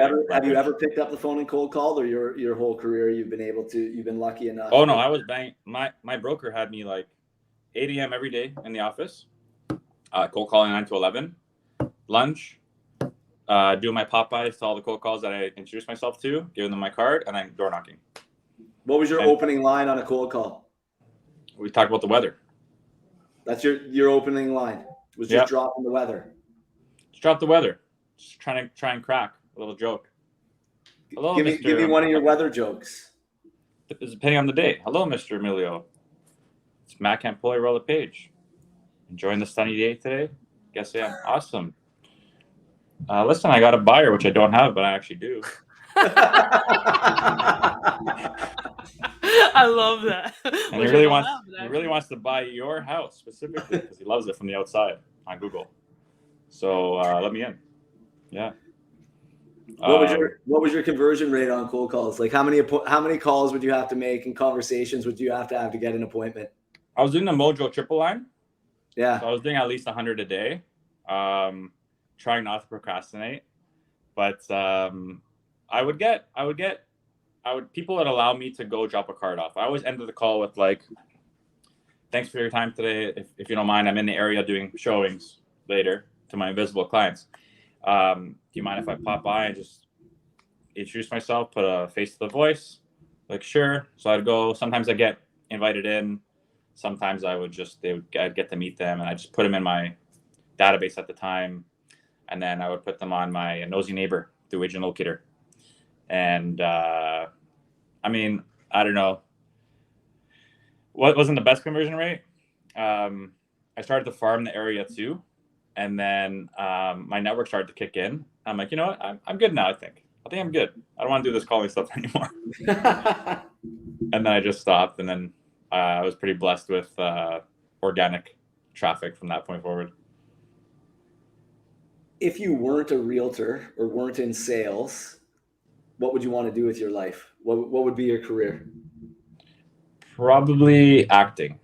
you ever picked up the phone and cold called, or your whole career you've been lucky enough? Oh no, I was banging. My broker had me like 8 a.m. every day in the office, cold calling 9 to 11, lunch, doing my Popeyes to all the cold calls that I introduced myself to, giving them my card, and then door knocking. What was your opening line on a cold call? We talked about the weather. That's your opening line. Was just dropping the weather. Just drop the weather. Just try and crack a little joke. Hello, give me one of your weather jokes. Depending on the day. Hello, Mr. Emilio. It's Matt Campoli, Royal LePage. Enjoying the sunny day today? Guess I am. Awesome. Listen, I got a buyer, which I don't have, but I actually do. I love that. And he really wants to buy your house specifically because he loves it from the outside on Google. So let me in. Yeah. What was your conversion rate on cold calls? Like how many calls would you have to make and conversations would you have to get an appointment? I was doing the Mojo triple line. Yeah. So I was doing at least 100 a day. Trying not to procrastinate. But people would allow me to go drop a card off. I always ended the call with like, thanks for your time today. If you don't mind, I'm in the area doing showings later to my invisible clients. Do you mind if I pop by and just introduce myself, put a face to the voice? Like, sure. So I'd go. Sometimes I get invited in. Sometimes I'd get to meet them, and I just put them in my database at the time, and then I would put them on my nosy neighbor through Agent Locator. And I don't know. What wasn't the best conversion rate? I started to farm the area too. And then my network started to kick in. I'm like, you know what? I'm good now, I think I'm good. I don't want to do this calling stuff anymore. And then I just stopped. And then I was pretty blessed with organic traffic from that point forward. If you weren't a realtor or weren't in sales, what would you want to do with your life? What would be your career? Probably acting.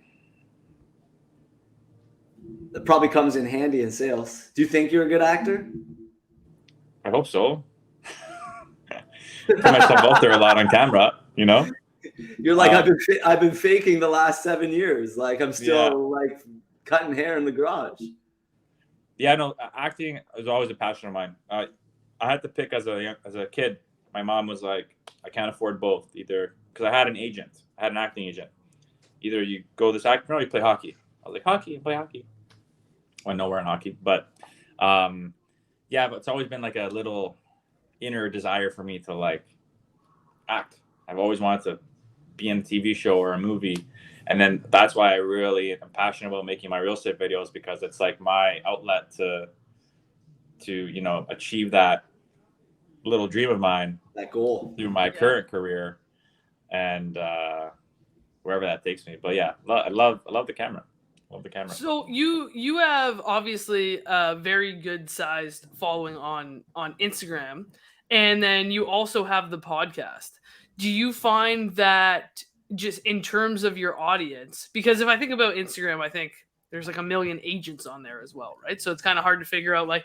That probably comes in handy in sales. Do you think you're a good actor? I hope so. Put myself out there a lot on camera, you know? You're like, I've been faking the last 7 years. Like I'm still like cutting hair in the garage. Yeah, no, acting is always a passion of mine. I had to pick as a kid. My mom was like, I can't afford both either, because I had an acting agent. Either you go this acting or you play hockey. I was like, hockey, play hockey. Went nowhere in hockey, but but it's always been like a little inner desire for me to like act. I've always wanted to be in a TV show or a movie. And then that's why I really am passionate about making my real estate videos, because it's like my outlet to achieve that little dream of mine, that goal through my current career and wherever that takes me. But yeah, I love the camera. Love the camera. So you have obviously a very good sized following on Instagram, and then you also have the podcast. Do you find that just in terms of your audience, because if I think about Instagram, I think there's like 1 million agents on there as well, right? So it's kind of hard to figure out, like,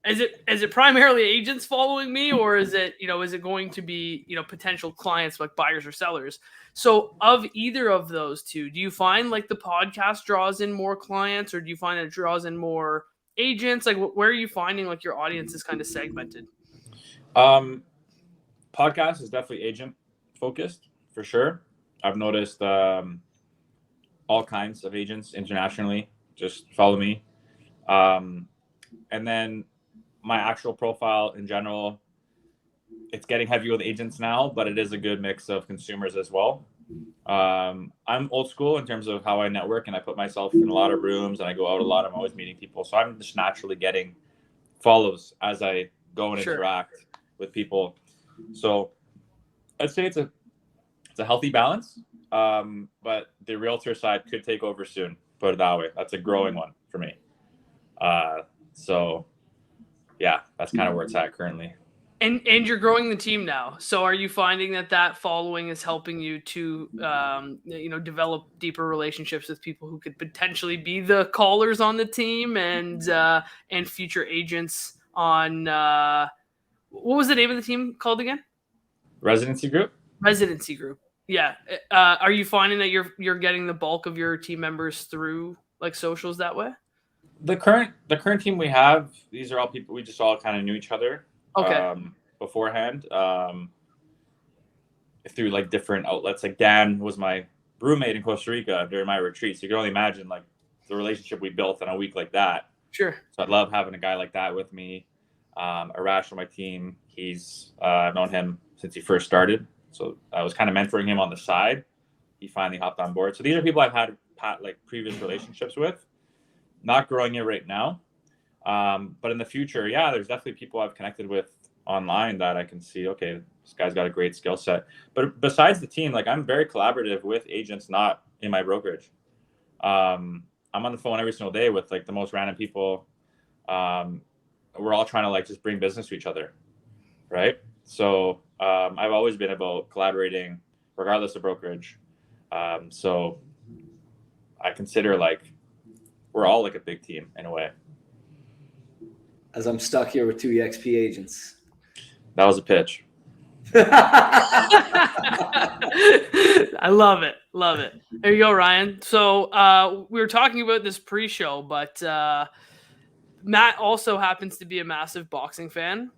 is it primarily agents following me, or is it going to be, potential clients like buyers or sellers? So of either of those two, do you find like the podcast draws in more clients, or do you find it draws in more agents? Like, where are you finding like your audience is kind of segmented? Podcast is definitely agent focused for sure. I've noticed all kinds of agents internationally just follow me. And then my actual profile in general, it's getting heavy with agents now, but it is a good mix of consumers as well. I'm old school in terms of how I network, and I put myself in a lot of rooms and I go out a lot. I'm always meeting people. So I'm just naturally getting follows as I go and interact with people. So I'd say it's a healthy balance. But the realtor side could take over soon, put it that way. That's a growing one for me. So yeah, that's kind of where it's at currently. And you're growing the team now. So are you finding that following is helping you to, develop deeper relationships with people who could potentially be the callers on the team and future agents on, what was the name of the team called again? Residency Group. Yeah. Are you finding that you're getting the bulk of your team members through like socials that way? The current team we have, these are all people we just all kind of knew each other. Okay. Beforehand, through like different outlets. Like Dan was my roommate in Costa Rica during my retreat, so you can only imagine like the relationship we built in a week like that. Sure. So I'd love having a guy like that with me. Arash on my team, he's I've known him since he first started, so I was kind of mentoring him on the side. He finally hopped on board. So these are people I've had like previous relationships with. Not growing it right now, but in the future, yeah, there's definitely people I've connected with online that I can see, okay, this guy's got a great skill set. But besides the team, like I'm very collaborative with agents not in my brokerage. I'm on the phone every single day with like the most random people. We're all trying to like just bring business to each other, right? So I've always been about collaborating regardless of brokerage. So I consider like we're all like a big team in a way. As I'm stuck here with 2 EXP agents. That was a pitch. I love it. Love it. There you go, Ryan. So we were talking about this pre-show, but Matt also happens to be a massive boxing fan.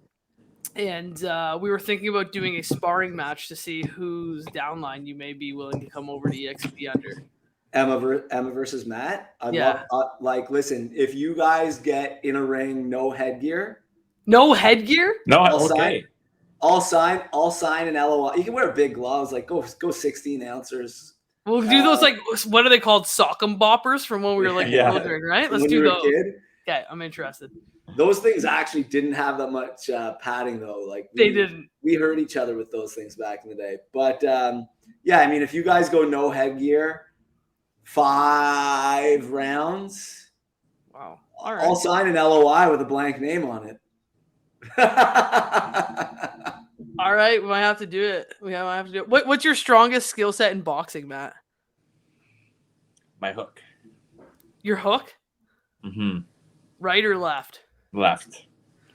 And we were thinking about doing a sparring match to see whose downline you may be willing to come over to EXP under. Emma versus Matt. Yeah. Like, listen, if you guys get in a ring, no headgear. No headgear? No, okay. I'll sign an LOI. You can wear big gloves, like go 16 ounces. We'll do those, like, what are they called? Sock'em boppers from when we were like children, right? Let's do those. Okay, I'm interested. Those things actually didn't have that much padding though. Like they didn't. We hurt each other with those things back in the day. But yeah, I mean, if you guys go no headgear, 5 rounds. Wow. All right. I'll sign an LOI with a blank name on it. All right, we might have to do it. What's your strongest skill set in boxing, Matt? My hook. Your hook? Mm-hmm. Right or left? Left.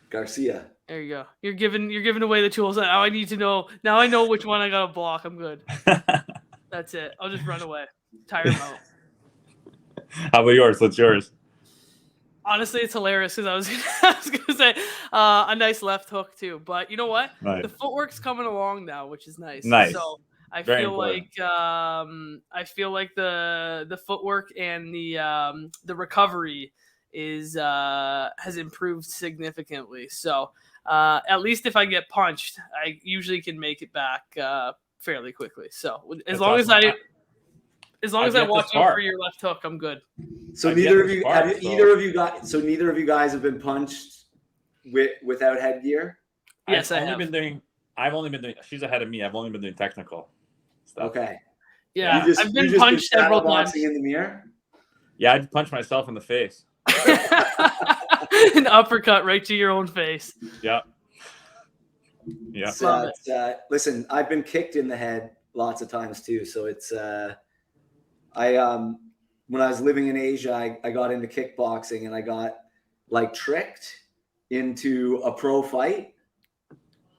Garcia. There you go. You're giving away the tools. Now I need to know. Now I know which one I gotta block. I'm good. That's it. I'll just run away. Tire him out. How about yours? What's yours? Honestly, it's hilarious because I was gonna say a nice left hook too. But you know what? Nice. The footwork's coming along now, which is nice. Nice. So I Very feel important. like the footwork and the recovery has improved significantly. So at least if I get punched, I usually can make it back fairly quickly. So as long as I watch you for your left hook, I'm good. So neither of you guys have been punched without headgear? Yes, I've only been doing. She's ahead of me. I've only been doing technical stuff. Okay. Yeah, I've been punched several times. In the mirror? Yeah, I punched myself in the face. An uppercut right to your own face. Yeah. Yeah. Listen, I've been kicked in the head lots of times too. So it's when I was living in Asia, I got into kickboxing and I got like tricked into a pro fight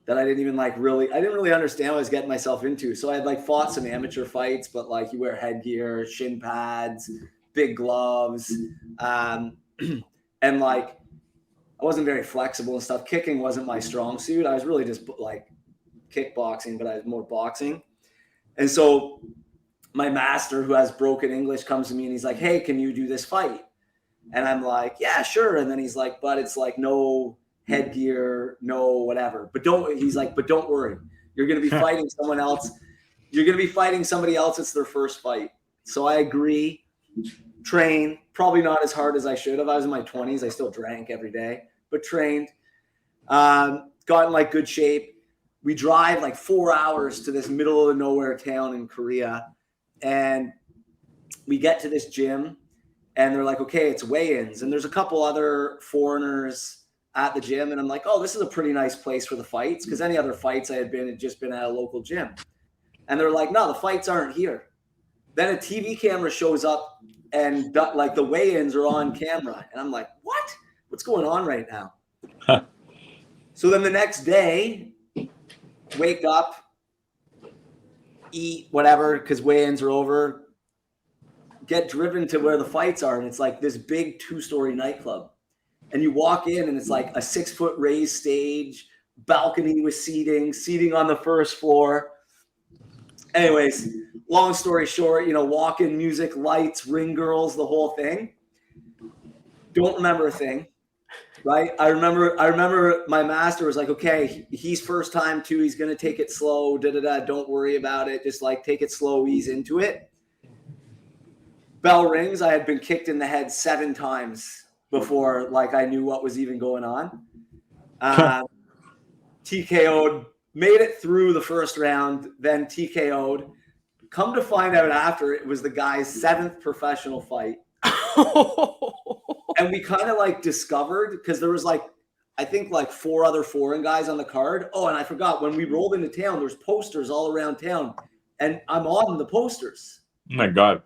that I didn't really understand what I was getting myself into. So I had like fought some amateur fights, but like you wear headgear, shin pads, big gloves. And like, I wasn't very flexible and stuff. Kicking wasn't my strong suit. I was really just like kickboxing, but I was more boxing. And so my master, who has broken English, comes to me and he's like, "Hey, can you do this fight?" And I'm like, "Yeah, sure." And then he's like, "But it's like no headgear, no whatever. But don't worry. You're going to be fighting someone else. You're going to be fighting somebody else. It's their first fight." So I agree. Train, probably not as hard as I should have. I was in my 20s. I still drank every day, but trained. Got in like good shape. We drive like 4 hours to this middle of nowhere town in Korea. And we get to this gym and they're like, "Okay, it's weigh-ins." And there's a couple other foreigners at the gym. And I'm like, "Oh, this is a pretty nice place for the fights." Because any other fights I had just been at a local gym. And they're like, "No, the fights aren't here." Then a TV camera shows up and like the weigh-ins are on camera. And I'm like, "What? What's going on right now?" So then the next day, wake up, eat whatever because weigh-ins are over, get driven to where the fights are, and it's like this big 2-story nightclub. And you walk in and it's like a 6-foot raised stage, balcony with seating on the first floor. Anyways, long story short, walk in, music, lights, ring girls, the whole thing. Don't remember a thing. Right. I remember my master was like, "Okay, he's first time too. He's going to take it slow. Don't worry about it. Just like take it slow, ease into it." Bell rings. I had been kicked in the head 7 times before like I knew what was even going on. TKO'd, made it through the first round, then TKO'd. Come to find out after, it was the guy's 7th professional fight. And we kind of like discovered, because there was like, I think like 4 other foreign guys on the card. Oh, and I forgot, when we rolled into town, there's posters all around town, and I'm on the posters. Oh my God.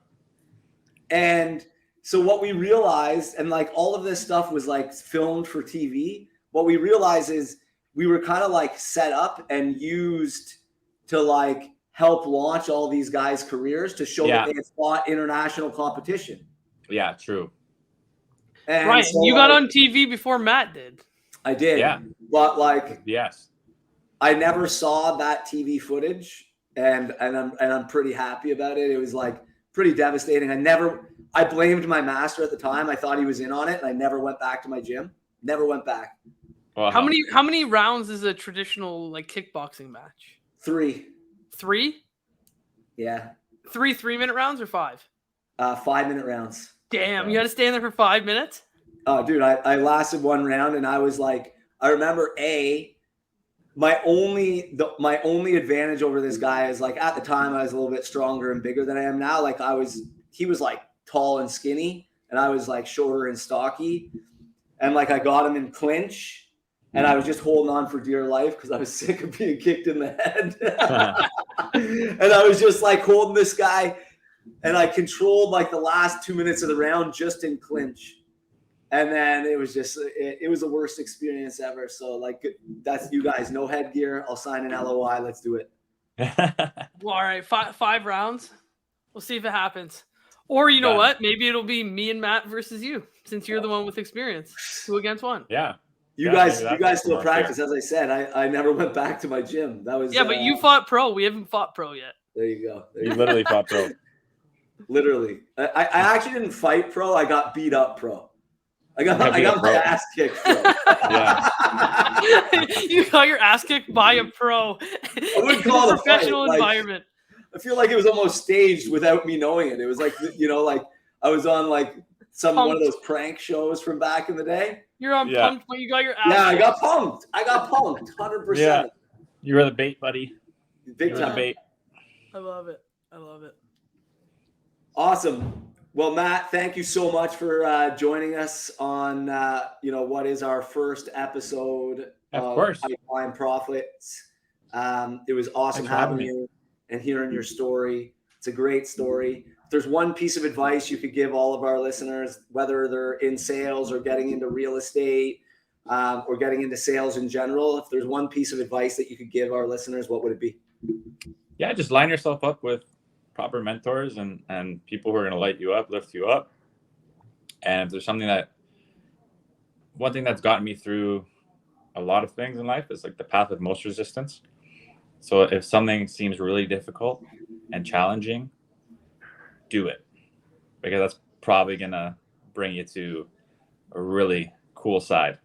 And so what we realized, and like all of this stuff was like filmed for TV, what we realized is we were kind of like set up and used to like help launch all these guys' careers, to show that they had fought international competition. Yeah, true. And Ryan, so, you got on TV before Matt did. I did. Yeah. But like, yes, I never saw that TV footage, and I'm pretty happy about it. It was like pretty devastating. I blamed my master at the time. I thought he was in on it, and I never went back to my gym. Never went back. Wow. How many rounds is a traditional like kickboxing match? 3. 3? Yeah. 3 3-minute rounds or 5? 5-minute rounds. Damn, you had to stand there for 5 minutes? Oh, dude, I lasted 1 round, and I was like, I remember my only advantage over this guy is like, at the time I was a little bit stronger and bigger than I am now. Like he was like tall and skinny, and I was like shorter and stocky, and like I got him in clinch, and I was just holding on for dear life because I was sick of being kicked in the head. And I was just like holding this guy, and I controlled like the last 2 minutes of the round just in clinch. And then it was just, it was the worst experience ever. So like, that's, you guys, no headgear. I'll sign an LOI. Let's do it. Well, all right, 5 rounds. We'll see if it happens. Or you know what? Maybe it'll be me and Matt versus you, since you're the one with experience. 2 against 1. Yeah. You guys still practice. As I said, I never went back to my gym. That was but you fought pro. We haven't fought pro yet. There you go. You literally fought pro. Literally. I actually didn't fight pro. I got beat up pro. I got my ass kicked, bro. Yeah. You got your ass kicked by a pro. I wouldn't call it a professional fight. environment. I feel like it was almost staged without me knowing it. It was like, like I was on like one of those prank shows from back in the day. You're on punked, but you got your ass kicked. I got punked 100%. Yeah. You were the bait, buddy. Big time. The bait. I love it. Awesome. Well, Matt, thank you so much for joining us on, what is our first episode of Pipeline Profits. It was awesome having you and hearing your story. It's a great story. If there's one piece of advice you could give all of our listeners, whether they're in sales or getting into real estate or getting into sales in general, if there's one piece of advice that you could give our listeners, what would it be? Yeah, just line yourself up with proper mentors and people who are going to light you up, lift you up. And if there's one thing that's gotten me through a lot of things in life is like the path of most resistance. So if something seems really difficult and challenging, do it, because that's probably going to bring you to a really cool side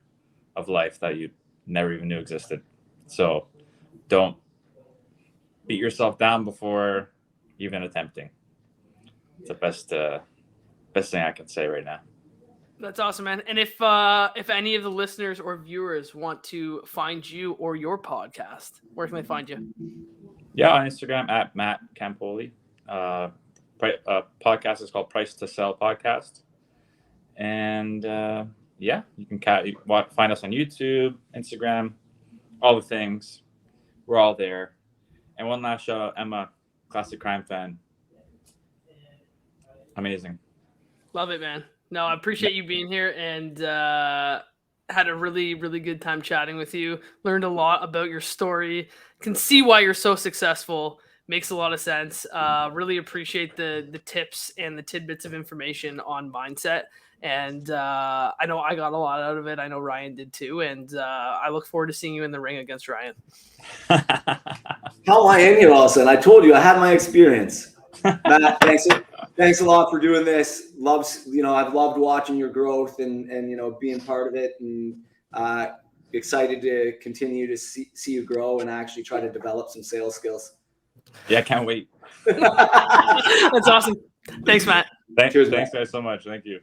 of life that you never even knew existed. So don't beat yourself down before even attempting. It's the best thing I can say right now. That's awesome, man. And if any of the listeners or viewers want to find you or your podcast, where can they find you? Yeah, on Instagram at Matt Campoli. Podcast is called Price to Sell Podcast. And you can find us on YouTube, Instagram, all the things. We're all there. And one last shout out, Emma, classic crime fan. Amazing. Love it, man. No, I appreciate you being here, and had a really, really good time chatting with you. Learned a lot about your story. Can see why you're so successful. Makes a lot of sense. Really appreciate the tips and the tidbits of information on mindset. And I know I got a lot out of it. I know Ryan did too. And I look forward to seeing you in the ring against Ryan. How am I in here all of a sudden? I told you I had my experience. Matt, thanks a lot for doing this. I've loved watching your growth and being part of it, and excited to continue to see you grow and actually try to develop some sales skills. Yeah, can't wait. That's awesome. Thanks, Matt. Thanks guys so much. Thank you.